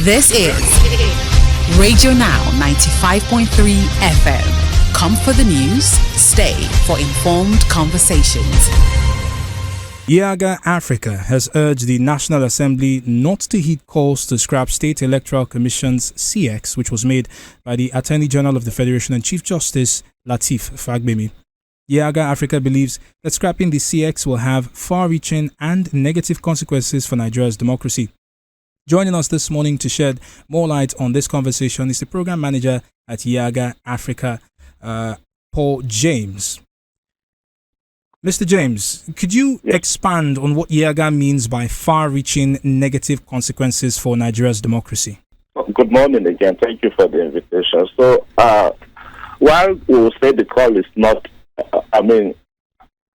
This is Radio Now 95.3 FM. Come for the news, stay for informed conversations. YIAGA Africa has urged the National Assembly not to heed calls to scrap State Electoral Commissions SIECs, which was made by the Attorney General of the Federation and Chief Justice Lateef Fagbemi. YIAGA Africa believes that scrapping the SIECs will have far-reaching and negative consequences for Nigeria's democracy. Joining us this morning to shed more light on this conversation is the Program Manager at YIAGA Africa, Paul James. Mr. James, could you expand on what YIAGA means by far-reaching negative consequences for Nigeria's democracy? Good morning again. Thank you for the invitation. So, while we will say the call is not,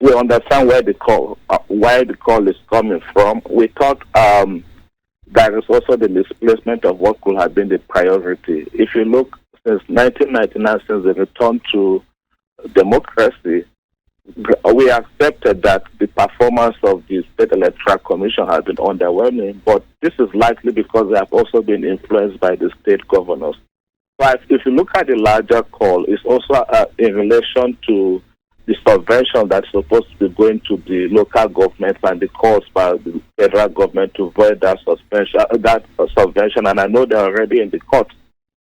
we understand why the call is coming from. We thought there is also the displacement of what could have been the priority. If you look since 1999, since the return to democracy, we accepted that the performance of the State Electoral Commission has been underwhelming, but this is likely because they have also been influenced by the state governors. But if you look at the larger call, it's also in relation to the subvention that's supposed to be going to the local governments and the calls by the federal government to void that subvention, and I know they're already in the court.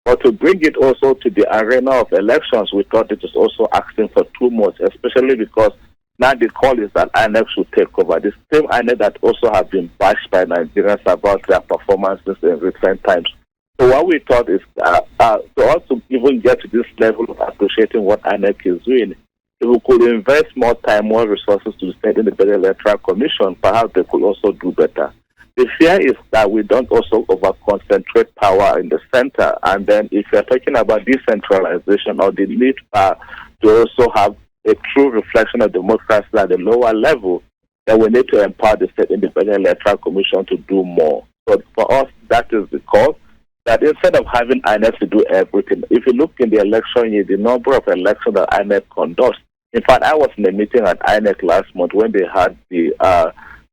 But to bring it also to the arena of elections, we thought it was also asking for too much, especially because now the call is that INEC should take over. The same INEC that also have been bashed by Nigerians about their performances in recent times. So what we thought is to also even get to this level of appreciating what INEC is doing, if we could invest more time, more resources to the State Independent Electoral Commission, perhaps they could also do better. The fear is that we don't also over-concentrate power in the center. And then if you're talking about decentralization or the need to also have a true reflection of democracy at the lower level, then we need to empower the State Independent Electoral Commission to do more. So for us, that is the call. That instead of having INEC to do everything, if you look in the election year, the number of elections that INEC conducts, in fact, I was in a meeting at INEC last month when they had the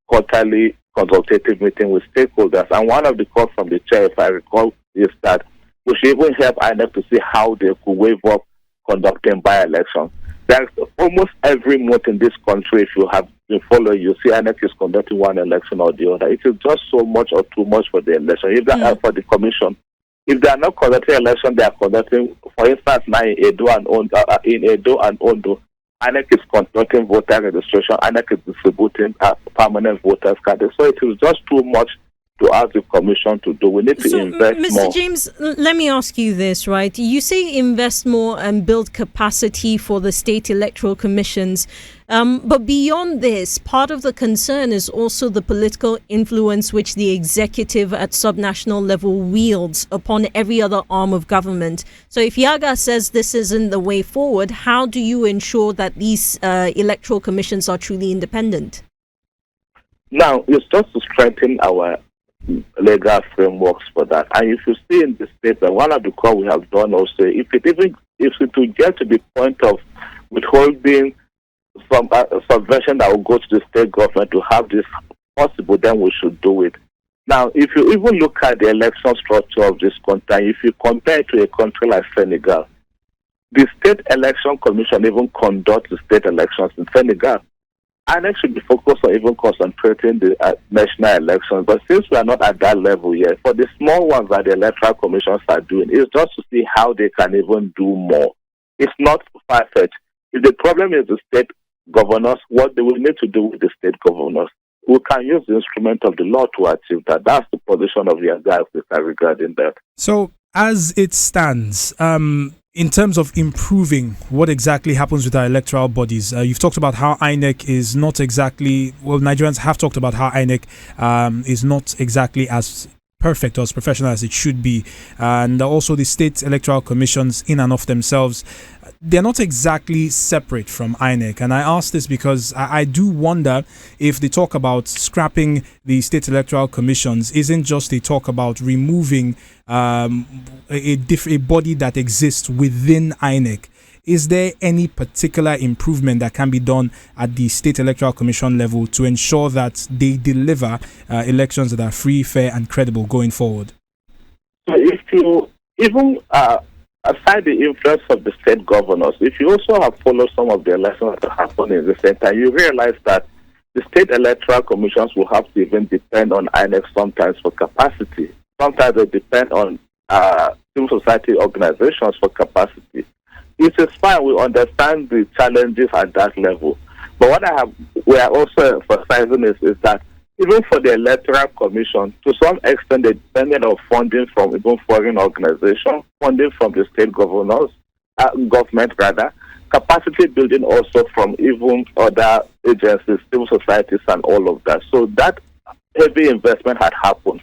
quarterly consultative meeting with stakeholders, and one of the calls from the chair, if I recall, is that we should even help INEC to see how they could waive up conducting by-elections. There's almost every month in this country, if you have been following, you see INEC is conducting one election or the other. It is just so much or too much for the election. If they are for the commission, if they are not conducting election, they are conducting, for instance, now in Edo and Ondo, INEC is conducting voter registration. INEC is distributing permanent voters cards. So it is just too much to ask the commission to do. We need to invest Mr. more. Mr. James, let me ask you this, right? You say invest more and build capacity for the state electoral commissions. But beyond this, part of the concern is also the political influence which the executive at subnational level wields upon every other arm of government. So if YIAGA says this isn't the way forward, how do you ensure that these electoral commissions are truly independent? Now, it's just to strengthen our legal frameworks for that. And if you see in the statement, one of the calls we have done also, if it will get to the point of withholding some subvention that will go to the state government to have this possible, then we should do it. Now, if you even look at the election structure of this country, if you compare it to a country like Senegal, the State Election Commission even conducts the state elections in Senegal. INEC should be focused on even concentrating the national elections. But since we are not at that level yet, for the small ones that the electoral commissions are doing, it's just to see how they can even do more. It's not far-fetched. If the problem is the state governors, what they will need to do with the state governors, we can use the instrument of the law to achieve that. That's the position of YIAGA Africa regarding that. So, as it stands, in terms of improving what exactly happens with our electoral bodies, you've talked about how INEC is not exactly, Nigerians have talked about how INEC is not exactly as perfect or as professional as it should be. And also the state electoral commissions in and of themselves, they're not exactly separate from INEC. And I ask this because I do wonder if the talk about scrapping the state electoral commissions isn't just a talk about removing a body that exists within INEC. Is there any particular improvement that can be done at the State Electoral Commission level to ensure that they deliver elections that are free, fair and credible going forward? So if you even aside the influence of the state governors, if you also have followed some of the elections that happened in the same time, you realize that the state electoral commissions will have to even depend on INEC sometimes for capacity. Sometimes they depend on civil society organizations for capacity. It is fine. We understand the challenges at that level. But what we are also emphasizing is that even for the Electoral Commission, to some extent, they depended on funding from even foreign organizations, funding from the state government, capacity building also from even other agencies, civil societies, and all of that. So that heavy investment had happened.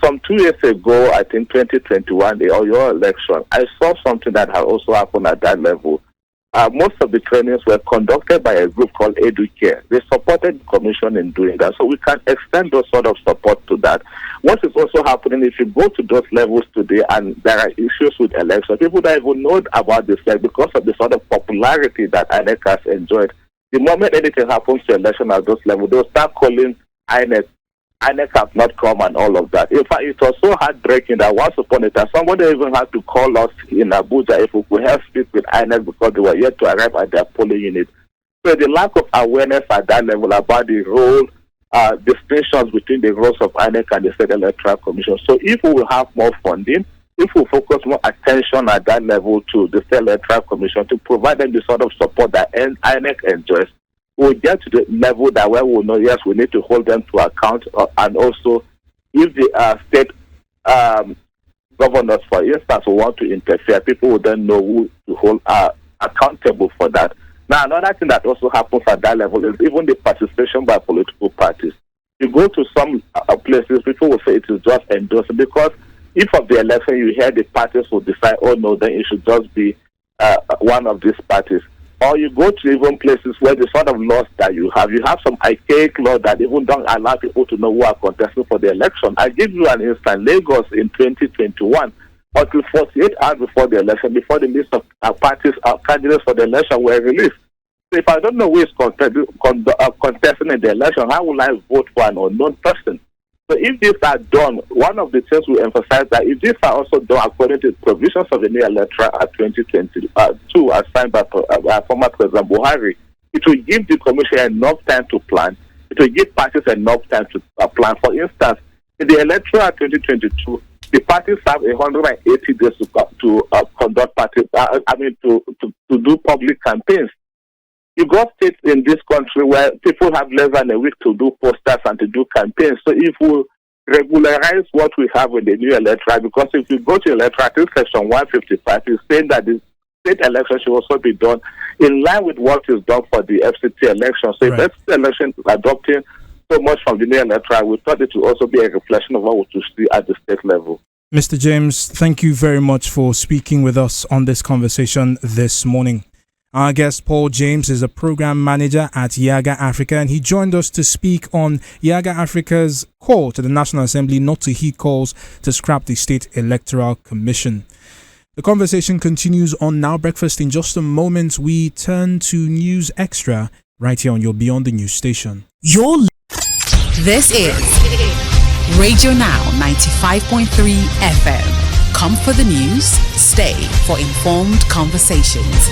Some 2 years ago, I think 2021, the Oyo election, I saw something that had also happened at that level. Most of the trainings were conducted by a group called EduCare. They supported the commission in doing that. So we can extend those sort of support to that. What is also happening, if you go to those levels today and there are issues with elections, people don't even know about this because of the sort of popularity that INEC has enjoyed. The moment anything happens to election at those levels, they'll start calling INEC. INEC has not come and all of that. In fact, it was so heartbreaking that once upon a time, somebody even had to call us in Abuja if we could help speak with INEC because they were yet to arrive at their polling unit. So the lack of awareness at that level about the role, distinctions between the roles of INEC and the State Electoral Commission. So if we will have more funding, if we focus more attention at that level to the State Electoral Commission to provide them the sort of support that INEC enjoys, we'll get to the level that where we'll know, yes, we need to hold them to account. And also, if the state governors, for instance, will want to interfere, people will then know who to hold accountable for that. Now, another thing that also happens at that level is even the participation by political parties. You go to some places, people will say it is just endorsing, because if of the election you hear the parties will decide, oh no, then it should just be one of these parties. Or you go to even places where the sort of laws that you have some archaic law that even don't allow people to know who are contesting for the election. I give you an instance. Lagos in 2021, until 48 hours before the election, before the list of candidates for the election were released. So if I don't know who is contesting in the election, how will I vote for an unknown person? So if these are done, one of the things we emphasize that if these are also done according to the provisions of the new electoral Act 2022 as signed by former President Buhari, it will give the Commission enough time to plan. It will give parties enough time to plan. For instance, in the electoral Act 2022, the parties have 180 days to conduct to do public campaigns. You got states in this country where people have less than a week to do posters and to do campaigns. So if we regularize what we have in the new electoral, because if you go to electoral, I think section 155 is saying that the state election should also be done in line with what is done for the FCT election. So if FCT election is adopting so much from the new electoral, we thought it would also be a reflection of what we should see at the state level. Mr. James, thank you very much for speaking with us on this conversation this morning. Our guest, Paul James, is a program manager at YIAGA Africa, and he joined us to speak on YIAGA Africa's call to the National Assembly not to heed calls to scrap the State Electoral Commission. The conversation continues on Now Breakfast. In just a moment, we turn to News Extra right here on your Beyond the News station. This is Radio Now 95.3 FM. Come for the news, stay for informed conversations.